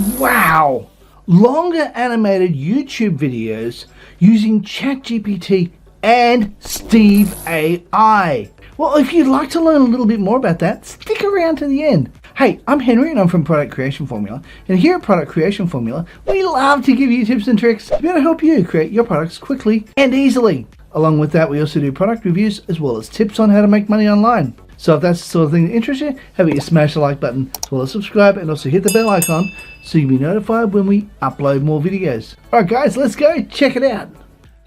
Wow! Longer animated YouTube videos using ChatGPT and 𝗕AI. Well, if you'd like to learn a little bit more about that, stick around to the end. Hey, I'm Henry and I'm from Product Creation Formula, and here at Product Creation Formula, we love to give you tips and tricks to be able to help you create your products quickly and easily. Along with that, we also do product reviews as well as tips on how to make money online. So if that's the sort of thing that interests you, how about you smash the like button as well as subscribe, and also hit the bell icon so you'll be notified when we upload more videos. Alright guys, let's go check it out.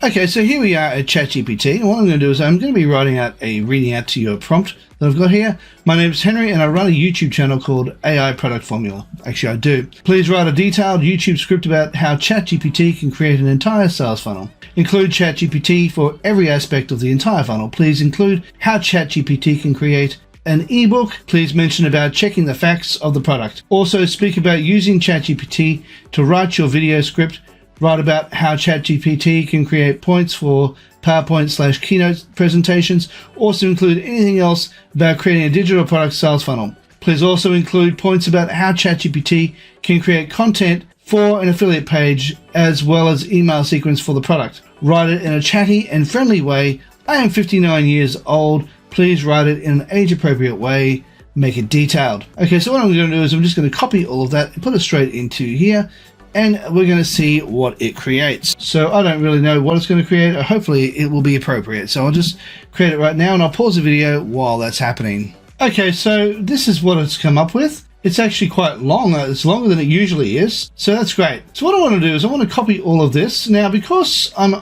Okay, so here we are at ChatGPT, and what I'm going to do is I'm going to be reading out to you a prompt that I've got here. My name is Henry and I run a YouTube channel called AI Product Formula. Actually, I do. Please write a detailed YouTube script about how ChatGPT can create an entire sales funnel. Include ChatGPT for every aspect of the entire funnel. Please include how ChatGPT can create an ebook. Please mention about checking the facts of the product. Also speak about using ChatGPT to write your video script. Write about how ChatGPT can create points for PowerPoint/keynote presentations. Also include anything else about creating a digital product sales funnel. Please also include points about how ChatGPT can create content for an affiliate page as well as email sequence for the product. Write it in a chatty and friendly way. I am 59 years old. Please write it in an age-appropriate way. Make it detailed. Okay, so what I'm going to do is I'm just going to copy all of that and put it straight into here, and we're going to see what it creates. So I don't really know what it's going to create. Hopefully it will be appropriate. So I'll just create it right now and I'll pause the video while that's happening. Okay, so this is what it's come up with. It's actually quite long. It's longer than it usually is. So that's great. So what I want to do is I want to copy all of this. Now, because I'm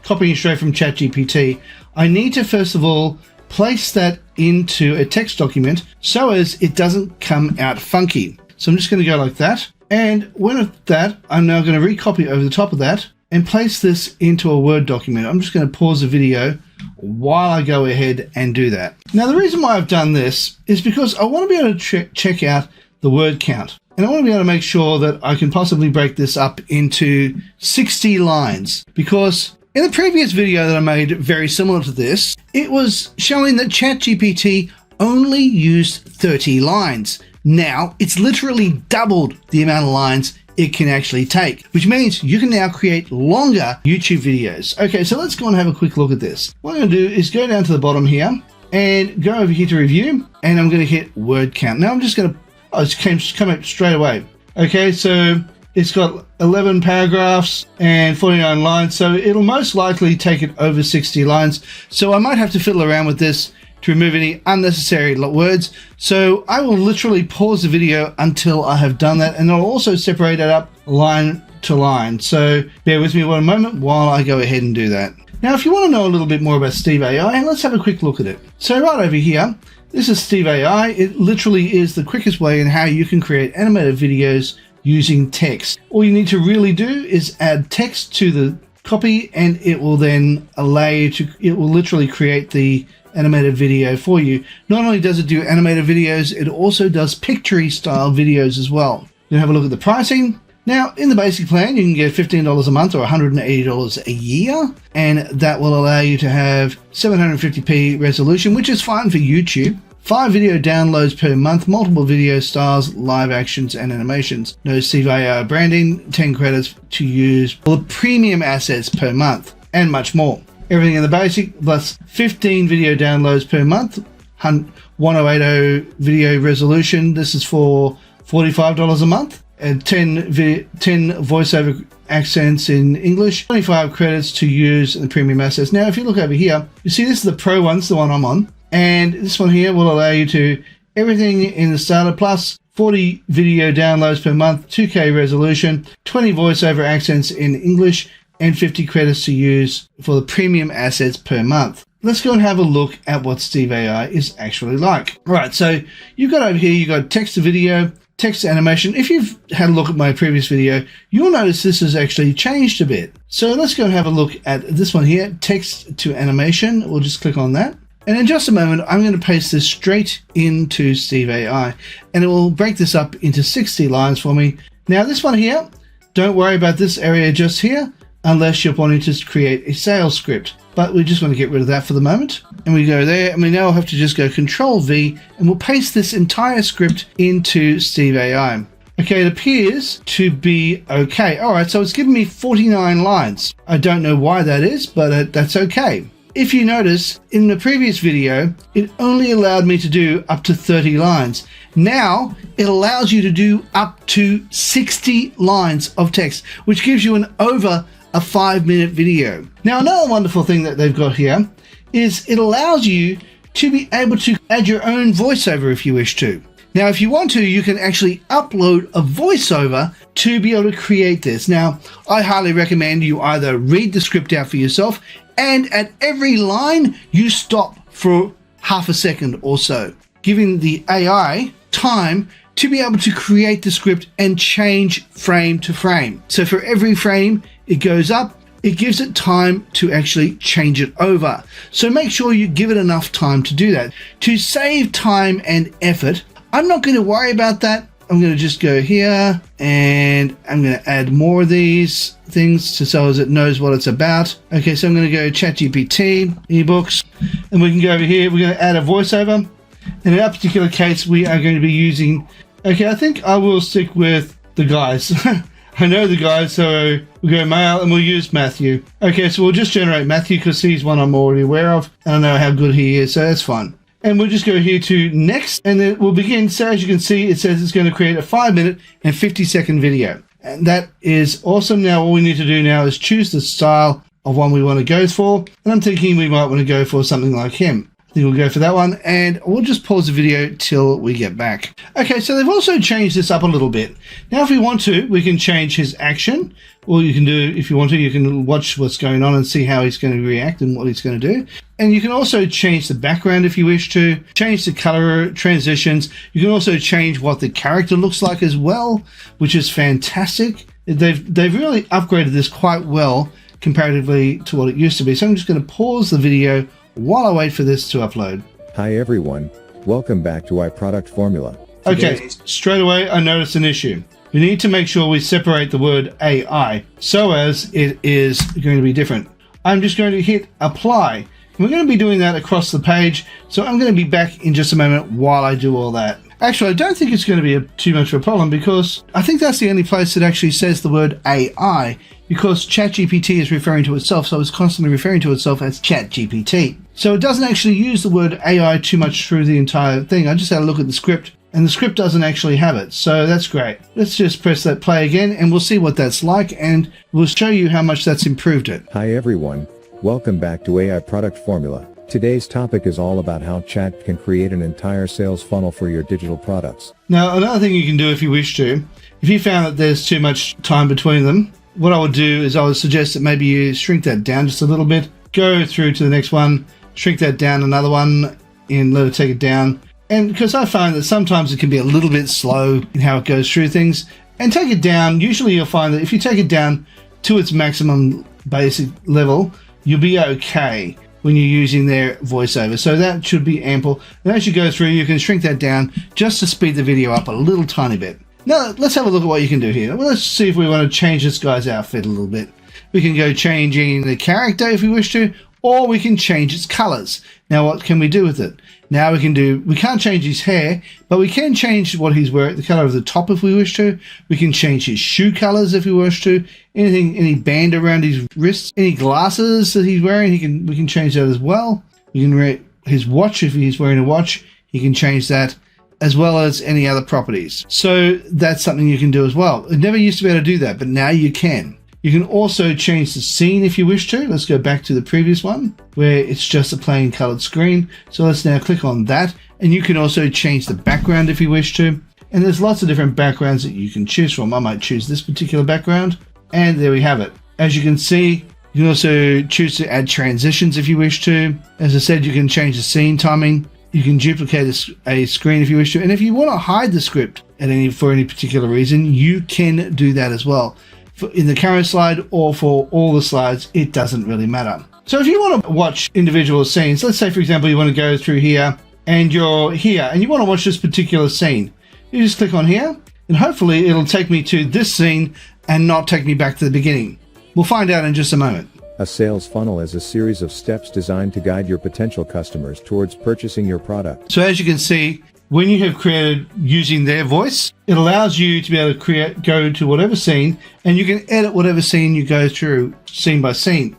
copying straight from ChatGPT, I need to first of all place that into a text document so as it doesn't come out funky. So I'm just going to go like that. And when at that, I'm now going to recopy over the top of that and place this into a Word document. I'm just going to pause the video while I go ahead and do that. Now, the reason why I've done this is because I want to be able to check out the word count. And I want to be able to make sure that I can possibly break this up into 60 lines. Because in the previous video that I made very similar to this, it was showing that ChatGPT only used 30 lines. Now, it's literally doubled the amount of lines it can actually take, which means you can now create longer YouTube videos. Okay, so let's go and have a quick look at this. What I'm going to do is go down to the bottom here and go over here to review, and I'm going to hit word count. Now I'm just going to, it's come up straight away. Okay, so it's got 11 paragraphs and 49 lines, so it'll most likely take it over 60 lines. So I might have to fiddle around with this to remove any unnecessary words. So I will literally pause the video until I have done that, and I'll also separate it up line to line. So bear with me one moment while I go ahead and do that. Now, if you want to know a little bit more about 𝗕AI, let's have a quick look at it. So right over here, this is 𝗕AI. It literally is the quickest way in how you can create animated videos using text. All you need to really do is add text to the copy, and it will then allow you to, it will literally create the animated video for you. Not only does it do animated videos, it also does picture style videos as well. You have a look at the pricing. Now, in the basic plan, you can get $15 a month or $180 a year, and that will allow you to have 750p resolution, which is fine for YouTube. 5 video downloads per month, multiple video styles, live actions and animations. No 𝗕AI branding, 10 credits to use for the premium assets per month, and much more. Everything in the basic, plus 15 video downloads per month, 1080 video resolution. This is for $45 a month, and 10 voiceover accents in English, 25 credits to use in the premium assets. Now, if you look over here, you see this is the Pro one, it's the one I'm on, and this one here will allow you to everything in the starter, plus 40 video downloads per month, 2K resolution, 20 voiceover accents in English, and 50 credits to use for the premium assets per month. Let's go and have a look at what 𝗕AI is actually like. All right, so you've got over here, you've got text to video, text to animation. If you've had a look at my previous video, you'll notice this has actually changed a bit. So let's go and have a look at this one here, text to animation. We'll just click on that. And in just a moment, I'm going to paste this straight into 𝗕AI, and it will break this up into 60 lines for me. Now this one here, don't worry about this area just here, unless you're wanting to create a sales script. But we just want to get rid of that for the moment. And we go there, and we now have to just go Control V, and we'll paste this entire script into 𝗕AI. Okay, it appears to be okay. All right, so it's given me 49 lines. I don't know why that is, but that's okay. If you notice, in the previous video, it only allowed me to do up to 30 lines. Now, it allows you to do up to 60 lines of text, which gives you over a 5-minute video. Now, another wonderful thing that they've got here is it allows you to be able to add your own voiceover if you wish to. Now, if you want to, you can actually upload a voiceover to be able to create this. Now, I highly recommend you either read the script out for yourself, and at every line, you stop for half a second or so, giving the AI time to be able to create the script and change frame to frame. So for every frame it goes up, it gives it time to actually change it over. So make sure you give it enough time to do that. To save time and effort, I'm not going to worry about that. I'm going to just go here and I'm going to add more of these things so as it knows what it's about. Okay, so I'm going to go ChatGPT, ebooks, and we can go over here. We're going to add a voiceover. In that particular case, we are going to be using, okay, I think I will stick with the guys. I know the guys, so we'll go male and we'll use Matthew. Okay, so we'll just generate Matthew because he's one I'm already aware of and I know how good he is, so that's fine. And we'll just go here to next, and then we'll begin. So as you can see, it says it's going to create a 5-minute and 50-second video. And that is awesome. Now, all we need to do now is choose the style of one we want to go for. And I'm thinking we might want to go for something like him. I think we'll go for that one, and we'll just pause the video till we get back. Okay, so they've also changed this up a little bit. Now, if we want to, we can change his action. Or you can do, if you want to, you can watch what's going on and see how he's going to react and what he's going to do. And you can also change the background if you wish to, change the color transitions. You can also change what the character looks like as well, which is fantastic. They've really upgraded this quite well comparatively to what it used to be. So I'm just going to pause the video while I wait for this to upload. Hi everyone, welcome back to 𝗙𝗵_Formula. Okay, straight away I noticed an issue. We need to make sure we separate the word AI so as it is going to be different. I'm just going to hit apply. We're going to be doing that across the page, so I'm going to be back in just a moment while I do all that. Actually, I don't think it's going to be too much of a problem because I think that's the only place that actually says the word AI, because ChatGPT is referring to itself, so it's constantly referring to itself as ChatGPT. So it doesn't actually use the word AI too much through the entire thing. I just had a look at the script, and the script doesn't actually have it, so that's great. Let's just press that play again, and we'll see what that's like, and we'll show you how much that's improved it. Hi everyone, welcome back to 𝗙𝗵_Formula. Today's topic is all about how chat can create an entire sales funnel for your digital products. Now, another thing you can do if you wish to, if you found that there's too much time between them, what I would do is I would suggest that maybe you shrink that down just a little bit, go through to the next one, shrink that down another one, and let it take it down. And because I find that sometimes it can be a little bit slow in how it goes through things, and take it down, usually you'll find that if you take it down to its maximum basic level, you'll be okay when you're using their voiceover. So that should be ample. And as you go through, you can shrink that down just to speed the video up a little tiny bit. Now, let's have a look at what you can do here. Well, let's see if we want to change this guy's outfit a little bit. We can go changing the character if we wish to, or we can change its colors. Now, what can we do with it? Now we can't change his hair, but we can change what he's wearing, the color of the top if we wish to. We can change his shoe colors if we wish to. Any band around his wrists, any glasses that he's wearing, we can change that as well. We can rate his watch if he's wearing a watch. He can change that, as well as any other properties. So that's something you can do as well. It never used to be able to do that, but now you can. You can also change the scene if you wish to. Let's go back to the previous one where it's just a plain colored screen. So let's now click on that, and you can also change the background if you wish to. And there's lots of different backgrounds that you can choose from. I might choose this particular background, and there we have it. As you can see, you can also choose to add transitions if you wish to. As I said, you can change the scene timing. You can duplicate a screen if you wish to. And if you want to hide the script for any particular reason, you can do that as well. In the current slide or for all the slides, it doesn't really matter. So if you want to watch individual scenes, let's say for example you want to go through here and you're here and you want to watch this particular scene, you just click on here and hopefully it'll take me to this scene and not take me back to the beginning. We'll find out in just a moment. A sales funnel is a series of steps designed to guide your potential customers towards purchasing your product. So as you can see, when you have created using their voice, it allows you to be able to go to whatever scene, and you can edit whatever scene you go through scene by scene.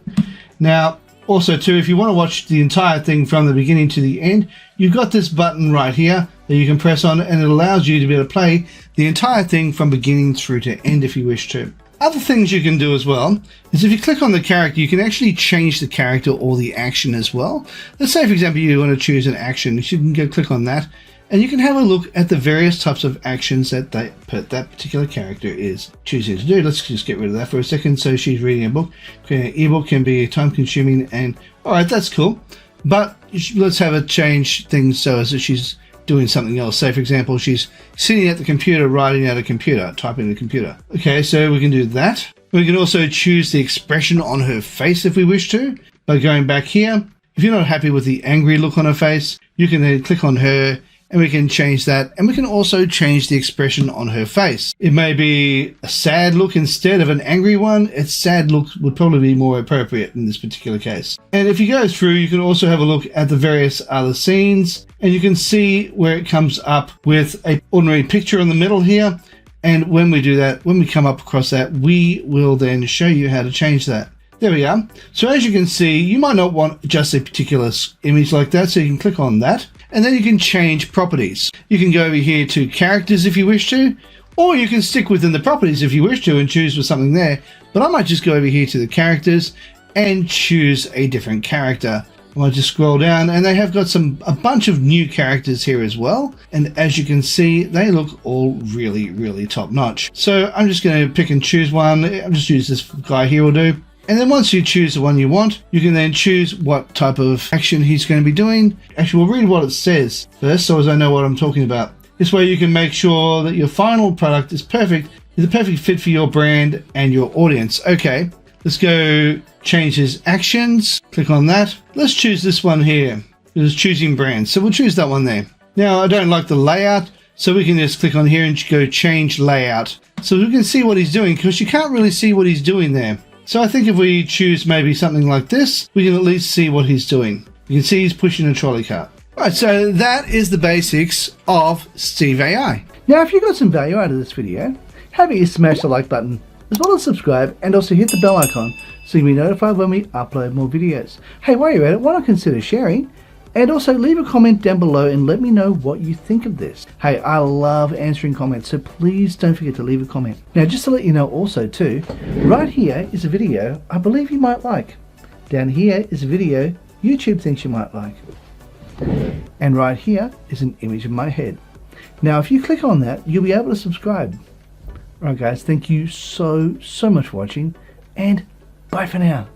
Now, also too, if you want to watch the entire thing from the beginning to the end, you've got this button right here that you can press on, and it allows you to be able to play the entire thing from beginning through to end if you wish to. Other things you can do as well is if you click on the character, you can actually change the character or the action as well. Let's say, for example, you want to choose an action. You can go click on that, and you can have a look at the various types of actions that that particular character is choosing to do. Let's just get rid of that for a second. So she's reading a book. Creating an ebook can be time consuming, and all right, that's cool. But let's have it change things so as that she's doing something else. Say, for example, she's sitting at the computer, writing at a computer, typing in the computer. Okay, so we can do that. We can also choose the expression on her face if we wish to by going back here. If you're not happy with the angry look on her face, you can then click on her, and we can change that, and we can also change the expression on her face. It may be a sad look instead of an angry one. A sad look would probably be more appropriate in this particular case. And if you go through, you can also have a look at the various other scenes, and you can see where it comes up with an ordinary picture in the middle here. And when we do that, when we come up across that, we will then show you how to change that. There we are. So as you can see, you might not want just a particular image like that, so you can click on that. And then you can change properties. You can go over here to characters if you wish to, or you can stick within the properties if you wish to and choose for something there. But I might just go over here to the characters and choose a different character. I might just scroll down, and they have got a bunch of new characters here as well. And as you can see, they look all really, really top notch. So I'm just going to pick and choose one. I'll just use this guy here will do. And then once you choose the one you want, you can then choose what type of action he's going to be doing. Actually, we'll read what it says first, so as I know what I'm talking about. This way you can make sure that your final product is a perfect fit for your brand and your audience. Okay, let's go change his actions. Click on that. Let's choose this one here. It is choosing brand. So we'll choose that one there. Now, I don't like the layout, so we can just click on here and go change layout. So we can see what he's doing, because you can't really see what he's doing there. So I think if we choose maybe something like this, we can at least see what he's doing. You can see he's pushing a trolley cart. Right, so that is the basics of 𝗬𝗂𝘂𝗧𝘂𝗧𝗂𝗏. Now, if you got some value out of this video, have you smash the like button, as well as subscribe, and also hit the bell icon so you'll be notified when we upload more videos. Hey, while you're at it, why not consider sharing? And also leave a comment down below and let me know what you think of this. Hey, I love answering comments, so please don't forget to leave a comment. Now, just to let you know also too, right here is a video I believe you might like. Down here is a video YouTube thinks you might like. And right here is an image of my head. Now, if you click on that, you'll be able to subscribe. Alright guys, thank you so much for watching, and bye for now.